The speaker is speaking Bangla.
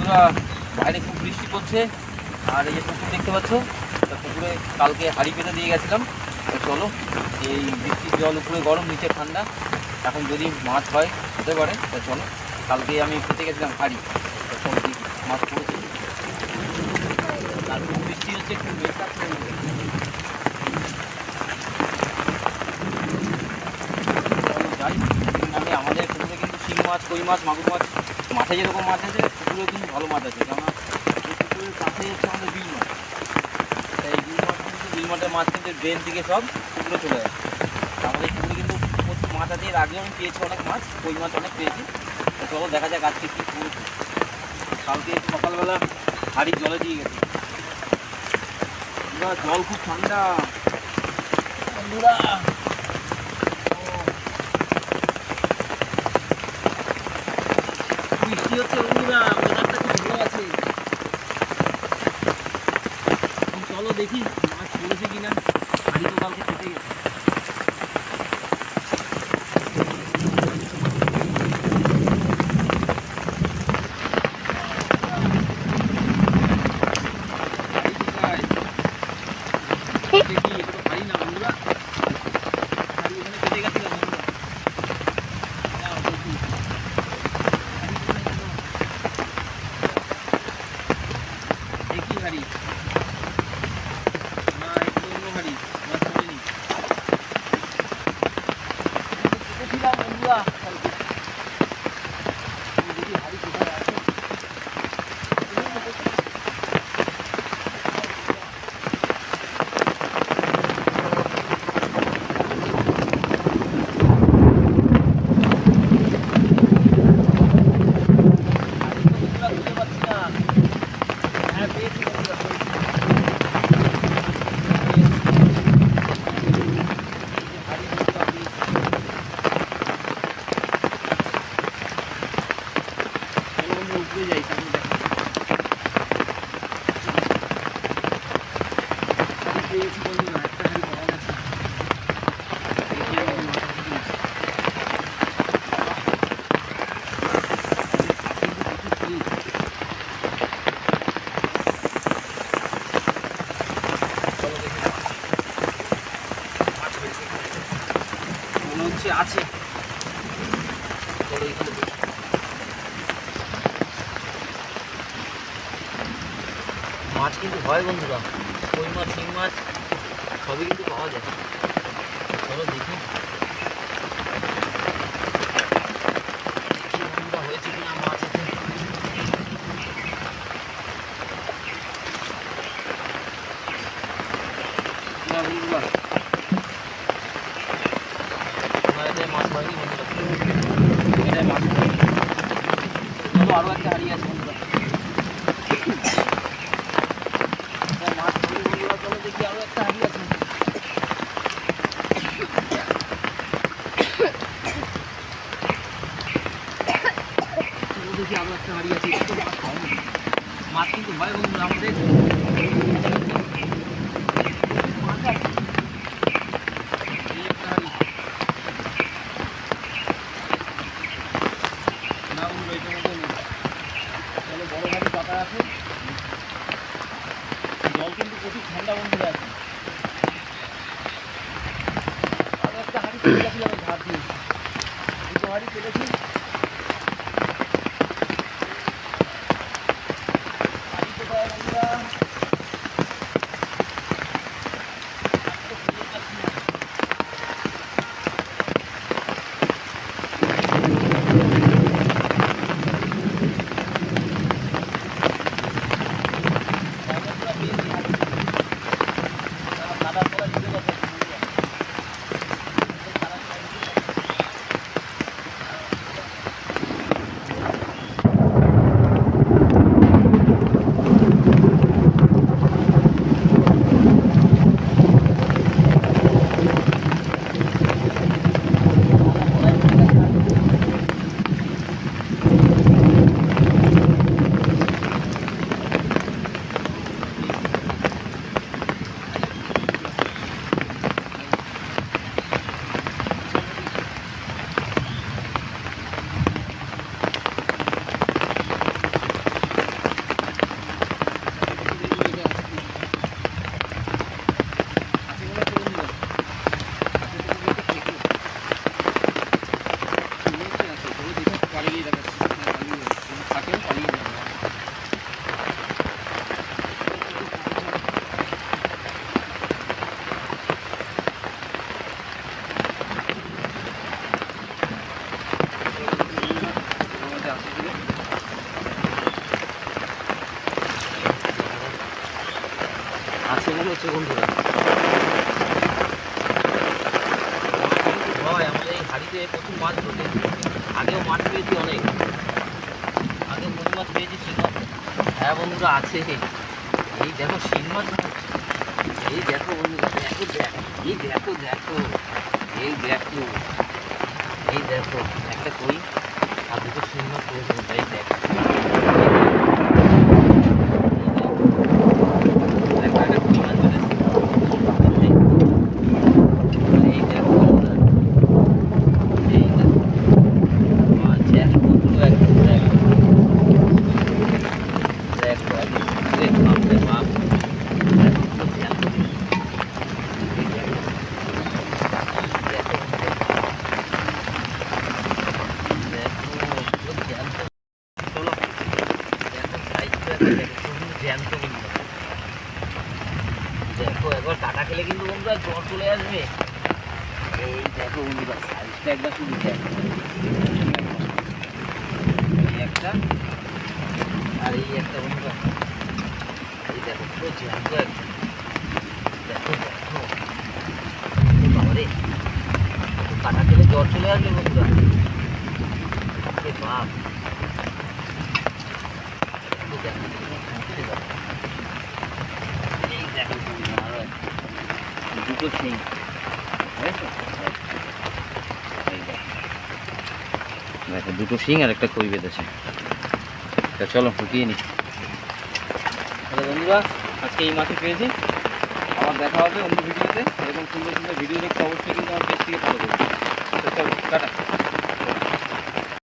বন্ধুরা, বাইরে খুব বৃষ্টি পড়ছে আর এই যে পুকুর দেখতে পাচ্ছ, তা পুকুরে কালকে হাঁড়ি পেতে দিয়ে গেছিলাম। তো চলো, এই বৃষ্টির জল উপরে গরম, নিচে ঠান্ডা, এখন যদি মাছ হয় হতে পারে। তো চলো, কালকে আমি পেতে গেছিলাম হাঁড়ি, তো চলো দেখি মাছ পড়েছে। আর খুব বৃষ্টি হচ্ছে, একটু মেকআপ যাই। আমি আমাদের পুকুরে কিন্তু শিং মাছ, কই মাছ, মাগুর মাছ, মাঠে যেরকম মাছ আছে পুকুরেও কিন্তু ভালো মাছ আছে। কেননা এই পুকুরের কাছেই হচ্ছে আমাদের বিল মাছ। তাই বিল মাঠের মাছ কিন্তু ড্রেন থেকে সব পুকুরে চলে যায়। আমাদের পুকুরে কিন্তু প্রচুর মাছ আছে। এর আগেও আমি পেয়েছি অনেক মাছ, কই মাছ অনেক পেয়েছি। তো চলো দেখা যাক আজকে কী পড়েছে। কালকে সকালবেলা হাড়ির জলে দিয়ে গেছি। জল খুব ঠান্ডা বন্ধুরা। বৃষ্টি হচ্ছে বন্ধুরা, ওয়েদারটা খুব ভালো আছে। চলো দেখি মাছ পড়েছে কিনা। হাড়ি তো কালকে কেটে গেছে। দেখি এটা তো হাড়ি না বন্ধুরা, হাড়ি ওখানে কেটে গেছে বন্ধুরা। দেখি হাড়ি না, একটু অন্য হাড়ি মাছ পড়েনি। কেটেছিলাম বন্ধুরা কালকে। দেখি হাড়ি কোথায় আছে। আছে মাছ কিন্তু হয় বন্ধুরা, কই মাছ, শিং মাছ সবই কিন্তু পাওয়া যায়। চলো দেখি হয়েছে কিনা মাছ আছে। না বন্ধুরা, এটাই মাছ হয়নি বন্ধুরা, এটাই মাছ হয়নি। চলো আরও একটা হারিয়ে আছে বন্ধুরা। মাছ ধরি বন্ধুরা, চলো দেখি আরও একটা হারিয়ে আছে। দেখি আরো একটা হাড়ি আছে। মাছ কিন্তু হয় বন্ধুরা আমাদের। মাছ আছে এই একটা হাড়ি না বন্ধুরা, এটার মধ্যে নেই। তাহলে বড় হাড়ি পাতা আছে। জল কিন্তু প্রচুর ঠান্ডা বন্ধুরা আছে। আরো একটা হাড়ি কেটে গেছিলাম আমি ধার দিয়ে, দুটো হাড়ি কেটেছি। বেরোচ্ছে বন্ধুরা। হয় আমাদের এই হাড়িতে প্রচুর মাছ ধরে, আগেও মাছ পেয়েছি অনেক, আগে মধু মাছ পেয়েছি, শিং মাছ। হ্যাঁ বন্ধুরা আছে, এই দেখো শিং মাছ, এই দেখো বন্ধুরা, দেখো দেখ, এই দেখো দেখো, এই দেখো, এই দেখো একটা কই আর দুটো শিং মাছ পড়েছে, এই দেখো, দেখো একটা কই মাছ বেড়েছে, এই দেখো বন্ধুরা, এই দেখো মাছ দেখো পুরো একদম দেখো, দেখো একদম বাপরে বাপ, দেখো পুরো জ্যান্ত, এই দেখো, দেখো দেখো পুরো জ্যান্ত। চলো দেখো সাইজটা দেখো পুরো জ্যান্ত বন্ধুরা, দেখো একবার কাটা খেলে কিন্তু বন্ধুরা জ্বর চলে আসবে। এই দেখো বন্ধুরা সাইজটা একবার শুধু দেখো, এই একটা আর এই একটা বন্ধুরা, এই দেখো পুরো জ্যান্ত একদম, দেখো দেখো বাবারে, কাটা খেলে জ্বর চলে আসবে বন্ধুরা, বাপরে বাপ, দেখো দেখো দেখো, এই দেখো বন্ধুরা আরো দুটো শিং, বুঝেছো? এই দেখো, দেখো দুটো শিং আর একটা কই বেঁধেছে। তা চলো ঢুকিয়ে নি। তাহলে বন্ধুরা আজকে এই মাছই পেয়েছি, আবার দেখা হবে অন্য ভিডিওতে। এরকম সুন্দর সুন্দর ভিডিও দেখতে অবশ্যই কিন্তু আমার পেজ থেকে ফলো করবে। তো চলো টাটা।